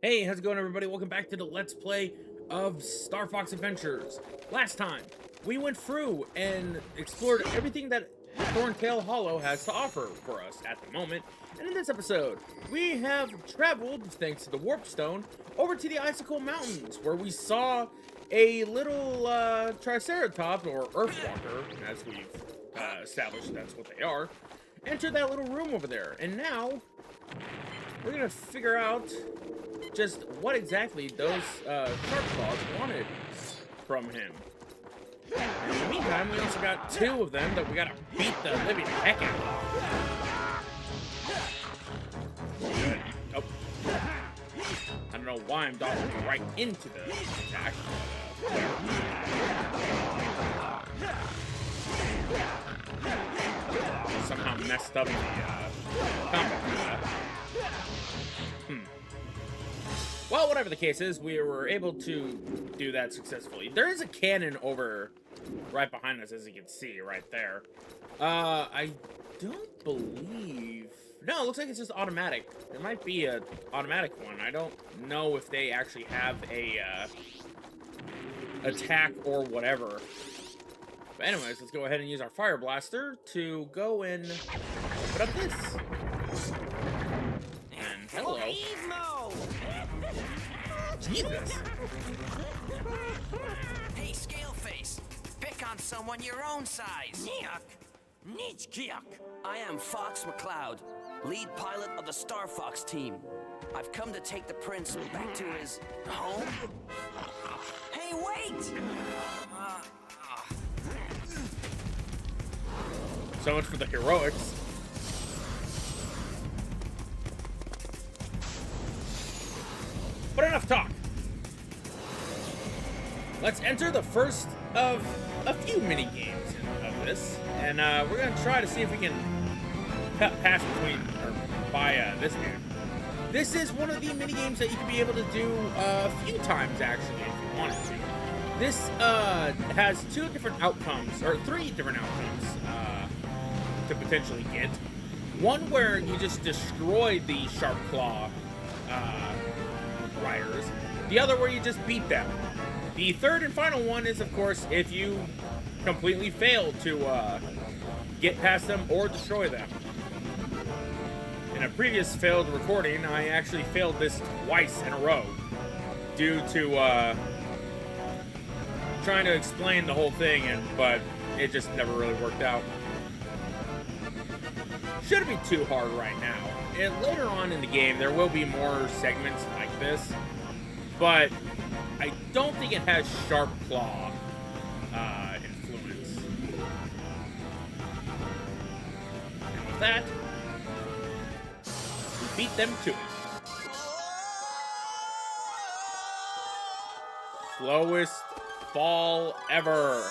Hey, how's it going, everybody? Welcome back to the Let's Play of Starfox Adventures. Last time, we went through and explored everything that Thorntail Hollow has to offer for us at the moment. And in this episode, we have traveled, thanks to the Warp Stone, over to the Icicle Mountains, where we saw a little Triceratops, or Earthwalker, as we've established that's what they are, enter that little room over there. And now, we're gonna figure out just what exactly those shark claws wanted from him. In the meantime, we also got two of them that we gotta beat the living heck out of. Good. Oh. I don't know why I'm dodging right into the attack. Somehow messed up the combat. Well, whatever the case is, we were able to do that successfully. There is a cannon over right behind us, as you can see right there. I don't believe... No, it looks like it's just automatic. There might be an automatic one. I don't know if they actually have a attack or whatever. But anyways, let's go ahead and use our fire blaster to go and open up this. And hello. Jesus. Hey, Scaleface! Pick on someone your own size! I am Fox McCloud, lead pilot of the Starfox team. I've come to take the prince back to his home. Hey, wait! So much for the heroics. But enough talk. Let's enter the first of a few mini games of this, and we're gonna try to see if we can pass between or by this dude. This is one of the mini games that you can be able to do a few times actually if you wanted to. This has two different outcomes or three different outcomes to potentially get. One where you just destroy the sharp claw riders. The other where you just beat them. The third and final one is, of course, if you completely fail to get past them or destroy them. In a previous failed recording, I actually failed this twice in a row due to trying to explain the whole thing, but it just never really worked out. Shouldn't be too hard right now. And later on in the game, there will be more segments like this, but I don't think it has sharp claw influence. And with that, we beat them to it. Slowest fall ever.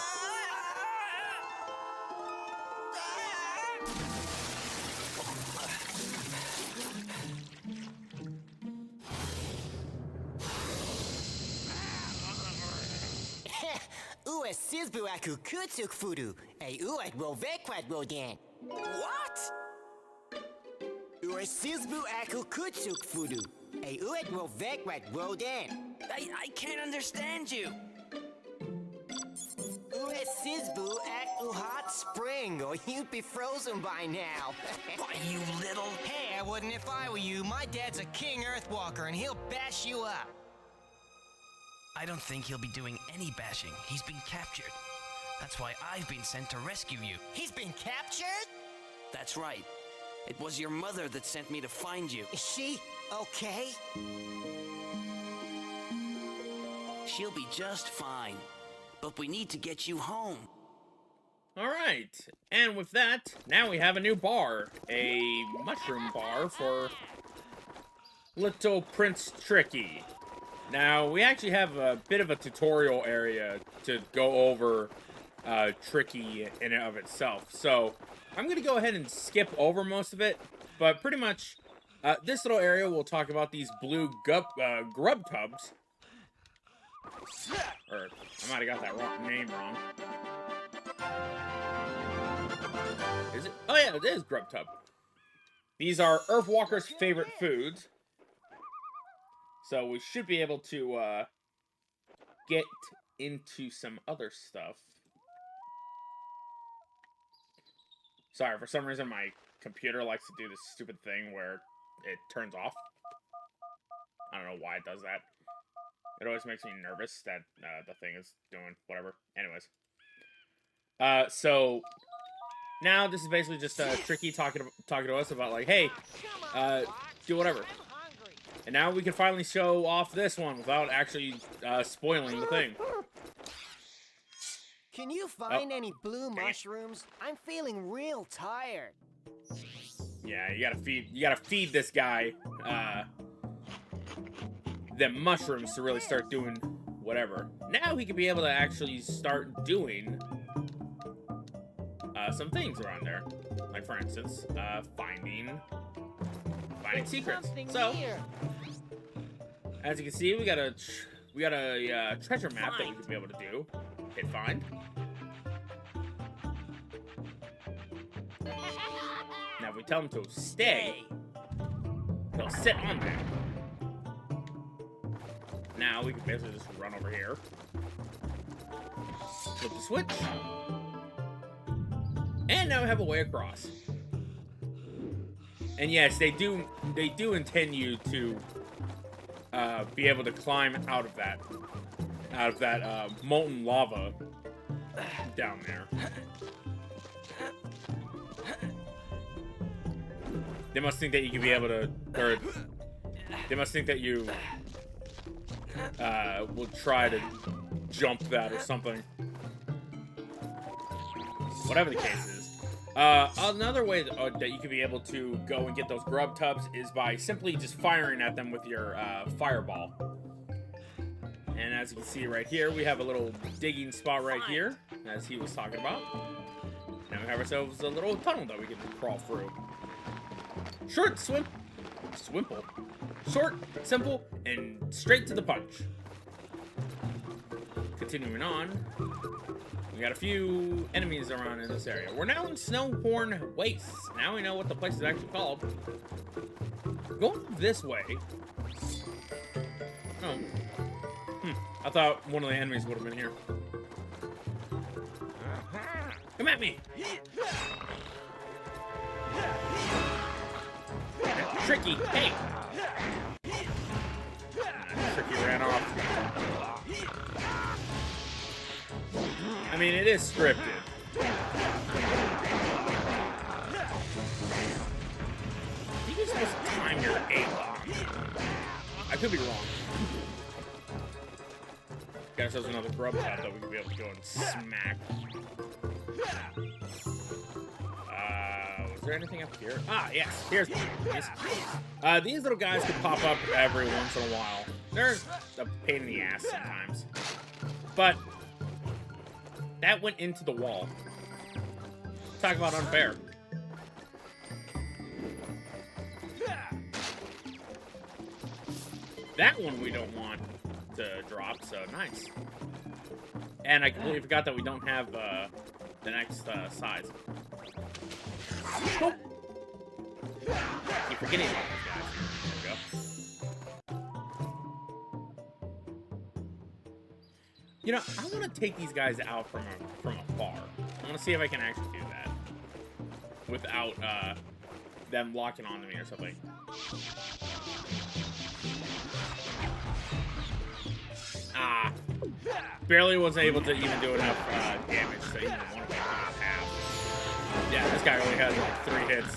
Sizbu aku kutuk fudu, uat rovekwat rodan. What? Sizbu aku kutuk fudu, uat rovekwat rodan. I can't understand you. Sizbu at hot spring, or you'd be frozen by now. Why, you little... Hey, I wouldn't if I were you. My dad's a king Earthwalker, and he'll bash you up. I don't think he'll be doing any bashing. He's been captured. That's why I've been sent to rescue you. He's been captured? That's right. It was your mother that sent me to find you. Is she okay? She'll be just fine. But we need to get you home. Alright, and with that, now we have a new bar. A mushroom bar for Little Prince Tricky. Now, we actually have a bit of a tutorial area to go over Tricky in and of itself. So, I'm going to go ahead and skip over most of it. But pretty much, this little area we'll talk about these blue grub tubs. Or, I might have got that name wrong. Is it? Oh yeah, it is grub tub. These are Earthwalker's favorite foods. So we should be able to get into some other stuff. Sorry, for some reason my computer likes to do this stupid thing where it turns off. I don't know why it does that. It always makes me nervous that the thing is doing whatever. Anyways. So now this is basically just Tricky talking to us about like, hey, do whatever. And now we can finally show off this one without actually spoiling the thing. Can you find any blue mushrooms? I'm feeling real tired. Yeah, you gotta feed this guy the mushrooms to really start doing whatever. Now he could be able to actually start doing some things around there. Like for instance, finding secrets. So as you can see, we got a treasure map that we could be able to do. Hit find. Now if we tell him to stay, he'll sit on there. Now we can basically just run over here. Flip the switch. And now we have a way across. And yes, they do intend you to be able to climb out of that molten lava down there. They must think that you can be able to, or they must think that you will try to jump that or something. Whatever the case is. Another way that you could be able to go and get those grub tubs is by simply just firing at them with your fireball. And as you can see right here, we have a little digging spot right here, as he was talking about. Now we have ourselves a little tunnel that we can crawl through. Short, swimple. Short, simple, and straight to the punch. Continuing on, we got a few enemies around in this area. We're now in Snowhorn Wastes. Now we know what the place is actually called. Going this way. Oh. I thought one of the enemies would have been here. Come at me! Tricky, hey! Tricky ran off. I mean, it is scripted. I think you're supposed to time your A-bomb. I could be wrong. Got ourselves another grub tub that we can be able to go and smack. Was there anything up here? Ah, yes. Here's one. These little guys can pop up every once in a while. They're a pain in the ass sometimes. But that went into the wall. Talk about unfair. That one we don't want to drop, so nice. And I completely forgot that we don't have the next size. Oh. Keep forgetting about these guys. There we go. You know, I want to take these guys out from afar. I want to see if I can actually do that without them locking onto me or something. Ah, barely was able to even do enough damage to even one of them half. Yeah, this guy only has like 3 hits.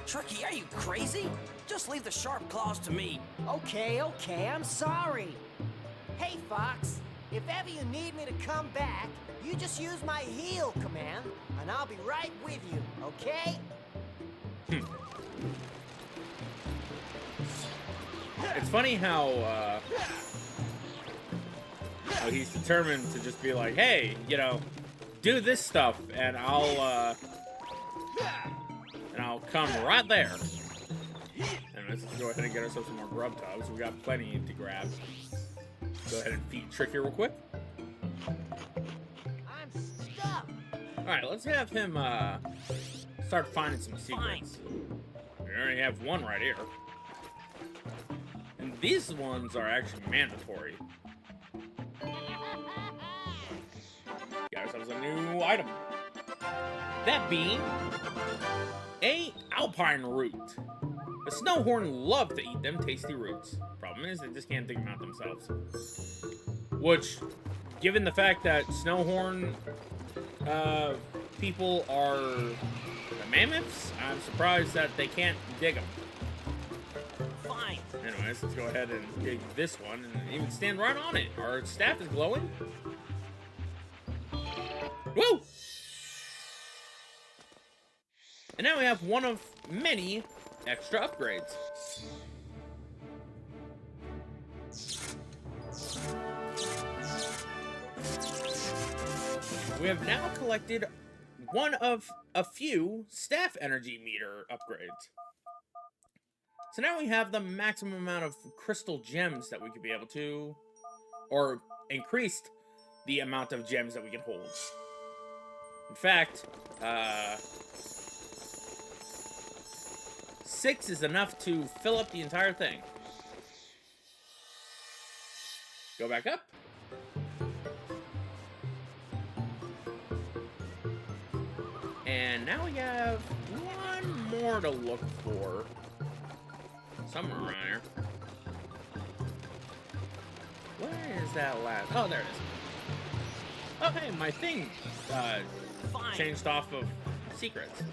Tricky, are you crazy? Just leave the sharp claws to me. Okay, I'm sorry. Hey, Fox, if ever you need me to come back, you just use my heal command, and I'll be right with you, okay? It's funny how he's determined to just be like, hey, you know, do this stuff, and I'll come right there. And let's go ahead and get ourselves some more grub tubs. We got plenty to grab. Go ahead and feed Tricky real quick. I'm stuck. Alright, let's have him start finding some secrets. We already have one right here. And these ones are actually mandatory. Got ourselves a new item. That being a alpine root. The snowhorn love to eat them tasty roots. Problem is, they just can't dig them out themselves. Which, given the fact that snowhorn people are the mammoths, I'm surprised that they can't dig them. Fine. Anyways, let's go ahead and dig this one and even stand right on it. Our staff is glowing. Woo! And now we have one of many extra upgrades. We have now collected one of a few staff energy meter upgrades. So now we have the maximum amount of crystal gems that we could be able to, or increased the amount of gems that we can hold. In fact, 6 is enough to fill up the entire thing. Go back up. And now we have one more to look for. Somewhere around here. Where is that last? Oh, there it is. Oh, hey, my thing changed off of secrets.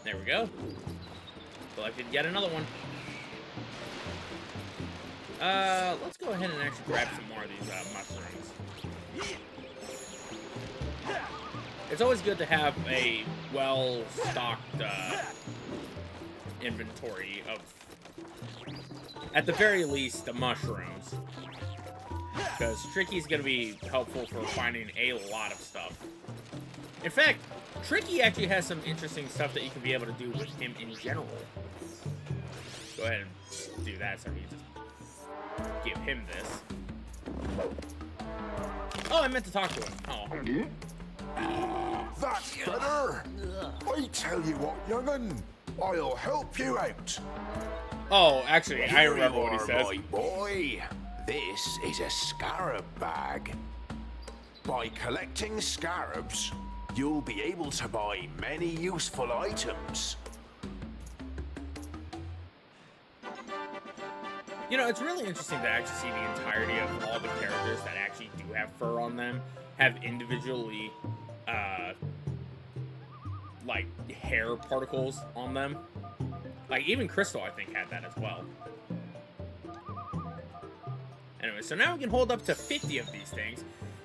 There we go. Collected yet another one. Let's go ahead and actually grab some more of these mushrooms. It's always good to have a well-stocked inventory of, at the very least, the mushrooms. Because Tricky's going to be helpful for finding a lot of stuff. In fact, Tricky actually has some interesting stuff that you can be able to do with him in general. Go ahead and do that so we can just give him this. Oh, I meant to talk to him. Oh. That's better. I tell you what, young'un, I'll help you out. Oh, actually, I remember what he Here you says. are, my boy. This is a scarab bag. By collecting scarabs, you'll be able to buy many useful items. You know, it's really interesting to actually see the entirety of all the characters that actually do have fur on them have individually, like, hair particles on them. Like, even Crystal, I think, had that as well. Anyway, so now we can hold up to 50 of these things.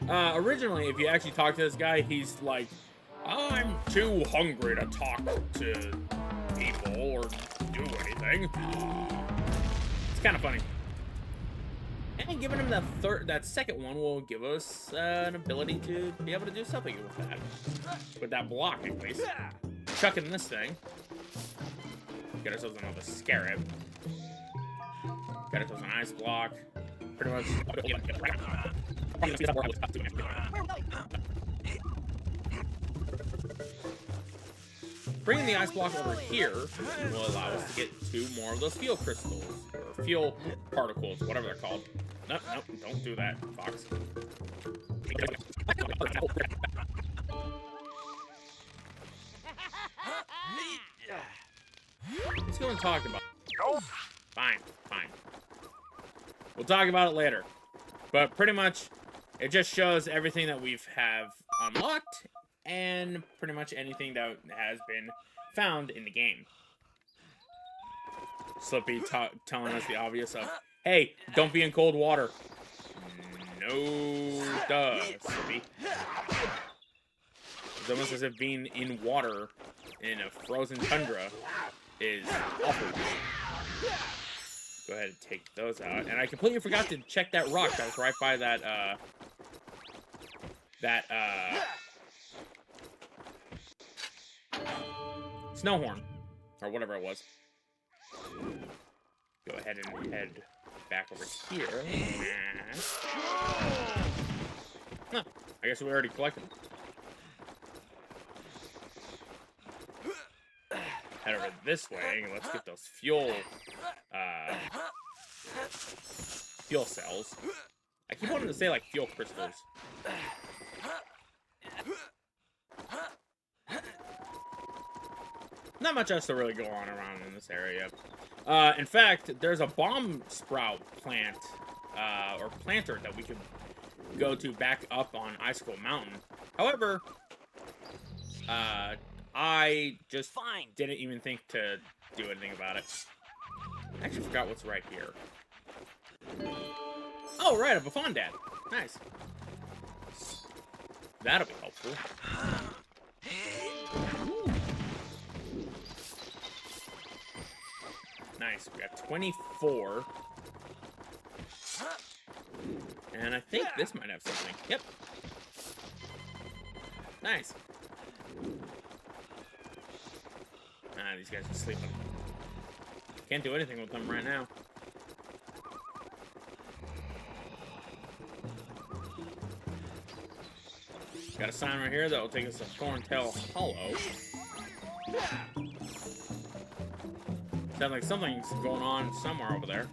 Originally, if you actually talk to this guy, he's like, I'm too hungry to talk to people or do anything. It's kind of funny. And giving him that second one will give us an ability to be able to do something with that. With that block, at least. Chucking this thing. Get ourselves another scarab. Got ourselves an ice block. Pretty much. Bringing the ice block over here will allow us to get 2 more of those fuel crystals. Or fuel particles, whatever they're called. Nope, nope, don't do that, Fox. Let's go and talk about it. Fine, fine. We'll talk about it later. But pretty much, it just shows everything that we've unlocked, and pretty much anything that has been found in the game. Slippy telling us the obvious of, hey, don't be in cold water. No, duh, Slippy. It's almost as if being in water in a frozen tundra is awful. Go ahead and take those out. And I completely forgot to check that rock that was right by that, Snowhorn. Or whatever it was. go ahead and head back over here. Huh, I guess we already collected them. Head over this way, and let's get those fuel cells. I keep wanting to say like fuel crystals. Not much else to really go on around in this area. In fact, there's a bomb sprout plant, or planter that we could go to back up on Icicle Mountain. However, I just didn't even think to do anything about it. I actually forgot what's right here. Oh, right, a Buffondad. Nice. That'll be helpful. Ooh. Nice, we got 24. And I think this might have something. Yep. Nice. Ah, these guys are sleeping. Can't do anything with them right now. Got a sign right here that will take us to Thorntail Hollow. Sounds like something's going on somewhere over there.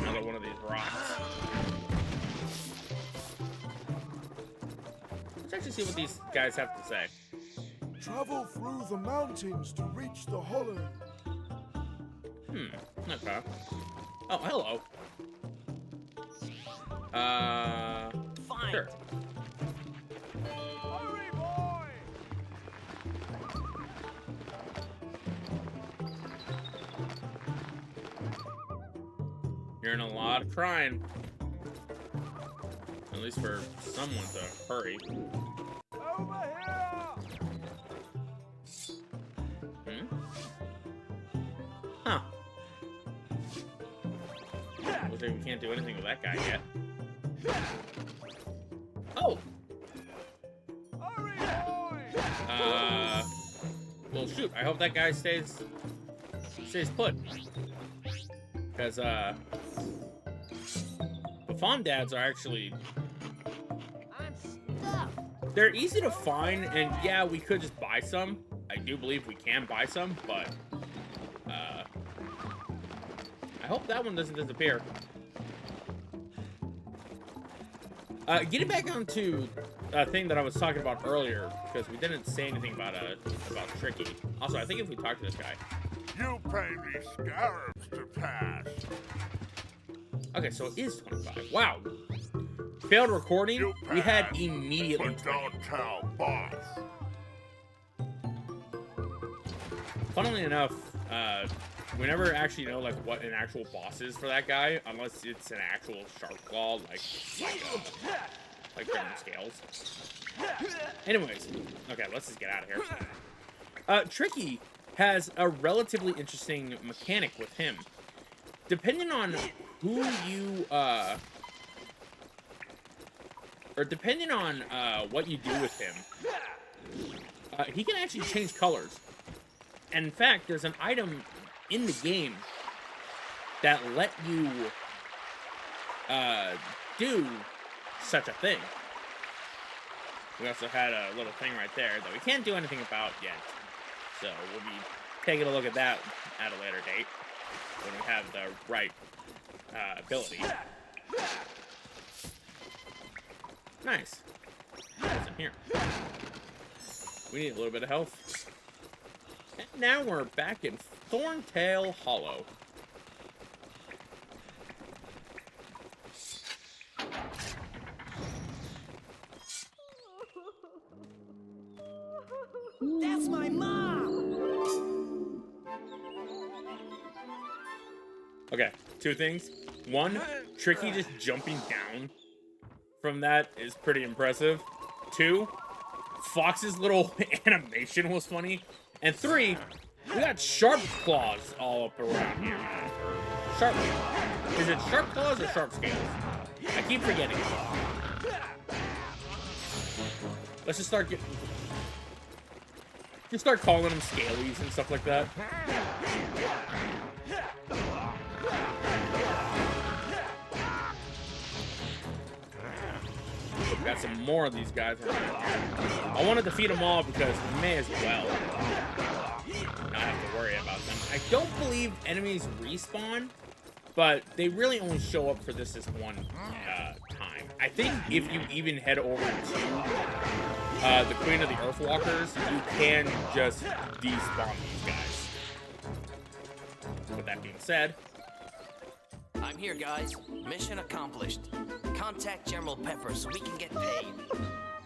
Another one of these rocks. Let's actually see what these guys have to say. Travel through the mountains to reach the hollow. Okay. Oh, hello. Fine. Sure. Hurry, boy! Hearing a lot of crying. At least for someone to hurry. Over here! Huh. Looks like we can't do anything with that guy yet. Oh! Hurry, boy! Well, shoot. I hope that guy stays put. Because, Buffon-dads are actually... I'm stuck. They're easy to find, and yeah, we could just buy some. I do believe we can buy some, but, I hope that one doesn't disappear. Getting back onto a thing that I was talking about earlier, because we didn't say anything about Tricky. Also, I think if we talk to this guy... You pay me scarabs to pass. Okay, so it is 25. Wow. Failed recording, we had immediately But don't tell boss. Funnily enough, we never actually know like what an actual boss is for that guy, unless it's an actual shark claw, like Golden Scales. Anyways, okay, let's just get out of here. Tricky has a relatively interesting mechanic with him. Depending on who you, or depending on what you do with him, he can actually change colors. And in fact, there's an item in the game that let you do such a thing. We also had a little thing right there that we can't do anything about yet. So we'll be taking a look at that at a later date when we have the right ability. Nice. What's in here? We need a little bit of health. And now we're back in Thorntail Hollow. That's my mom! Okay, two things. One, Tricky just jumping down from that is pretty impressive. Two, Fox's little animation was funny. And three, we got sharp claws all up around here. Sharp. Is it sharp claws or sharp scales? I keep forgetting. Let's just start getting... Just start calling them scalies and stuff like that. Got some more of these guys around. I want to defeat them all because we may as well not have to worry about them. I don't believe enemies respawn, but they really only show up for this one time. I think if you even head over to the Queen of the Earthwalkers, you can just despawn these guys. With that being said, I'm here, guys. Mission accomplished. Contact General Pepper so we can get paid.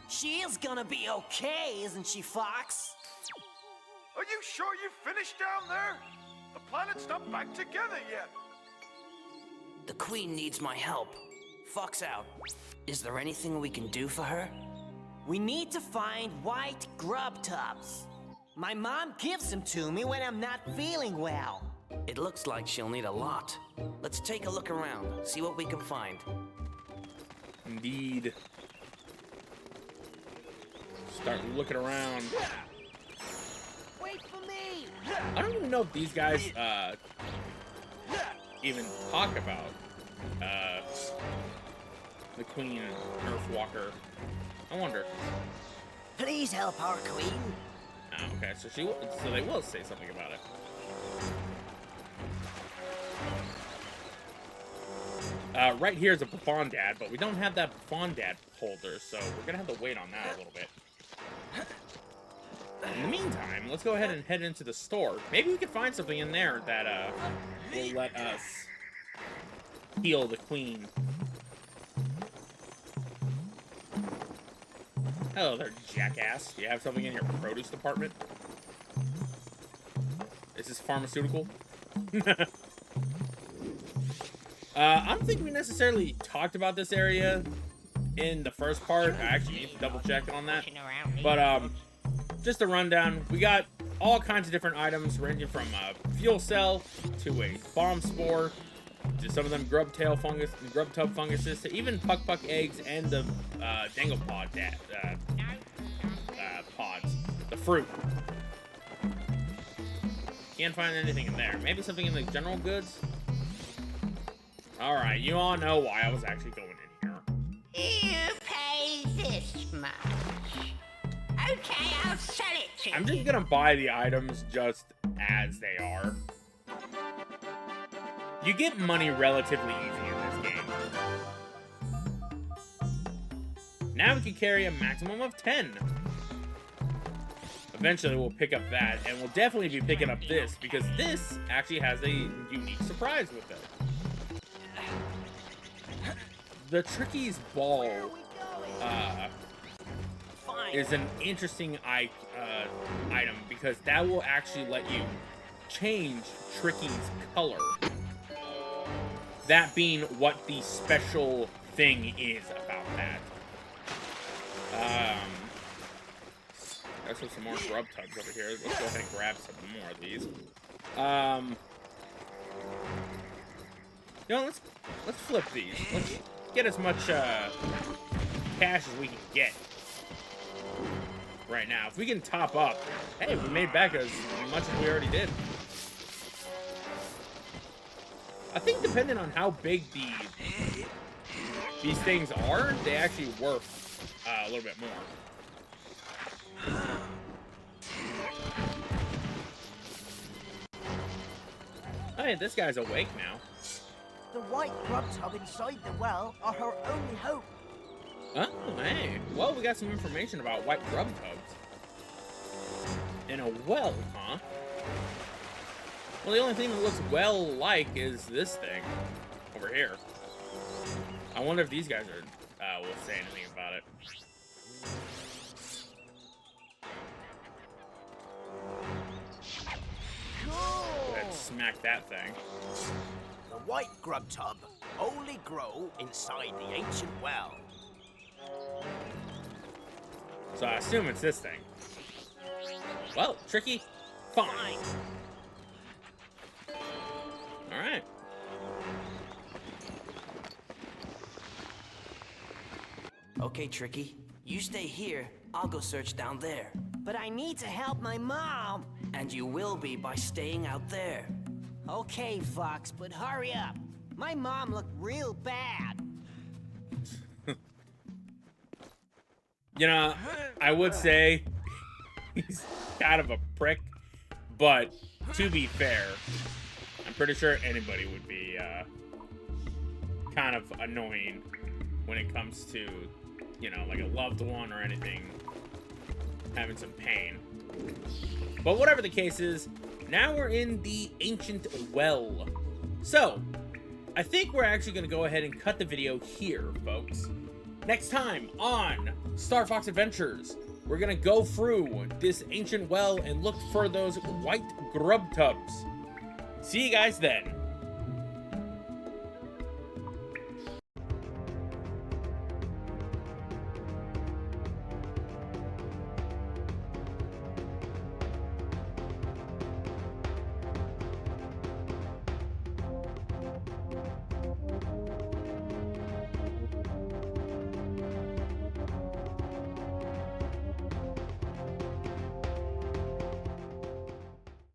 She is gonna be okay, isn't she, Fox? Are you sure you finished down there? The planet's not back together yet. The Queen needs my help. Fox out. Is there anything we can do for her? We need to find white grub tubs. My mom gives them to me when I'm not feeling well. It looks like she'll need a lot. Let's take a look around, see what we can find. indeed. Start looking around. Wait for me! I don't even know if these guys even talk about the Queen Earthwalker. I wonder. Please help our queen. Oh, okay, so they will say something about it. Right here is a Buffondad, but we don't have that Buffondad holder, so we're gonna have to wait on that a little bit. In the meantime, let's go ahead and head into the store. Maybe we can find something in there that will let us heal the queen. Hello there, jackass. Do you have something in your produce department? Is this pharmaceutical? I don't think we necessarily talked about this area in the first part. I actually need to double check on that. But just a rundown. We got all kinds of different items ranging from a fuel cell to a bomb spore to some of them grub tub funguses to even puck eggs and the danglepod pods, the fruit. Can't find anything in there. Maybe something in the general goods. All right, you all know why I was actually going in here. You pay this much. Okay, I'll sell it to I'm you. just gonna buy the items just as they are. You get money relatively easy in this game. Now we can carry a maximum of 10. Eventually we'll pick up that, and we'll definitely be picking up this, because this actually has a unique surprise with it. The Tricky's Ball is an interesting item, because that will actually let you change Tricky's color. That being what the special thing is about that. There's some more grub tubs over here. Let's go ahead and grab some more of these. You know, let's flip these. Let's get as much cash as we can get right now. If we can top up, hey, we made back as much as we already did. I think depending on how big these things are, they actually worth a little bit more. Hey, this guy's awake now. The white grub tub inside the well are her only hope. Oh, hey. Well, we got some information about white grub tubs. In a well, huh? Well, the only thing that looks well-like is this thing over here. I wonder if these guys are will say anything about it. Go ahead and smack that thing. The white grub tub only grow inside the ancient well. So I assume it's this thing. Well, Tricky, fine. All right. Okay, Tricky. You stay here. I'll go search down there. but I need to help my mom. And you will be by staying out there. Okay, Fox, but hurry up. My mom looked real bad. You know, I would say he's kind of a prick, but to be fair, I'm pretty sure anybody would be kind of annoying when it comes to, you know, like a loved one or anything having some pain. But whatever the case is, now we're in the ancient well. So, I think we're actually going to go ahead and cut the video here, folks. Next time on Starfox Adventures, we're going to go through this ancient well and look for those white grub tubs. See you guys then.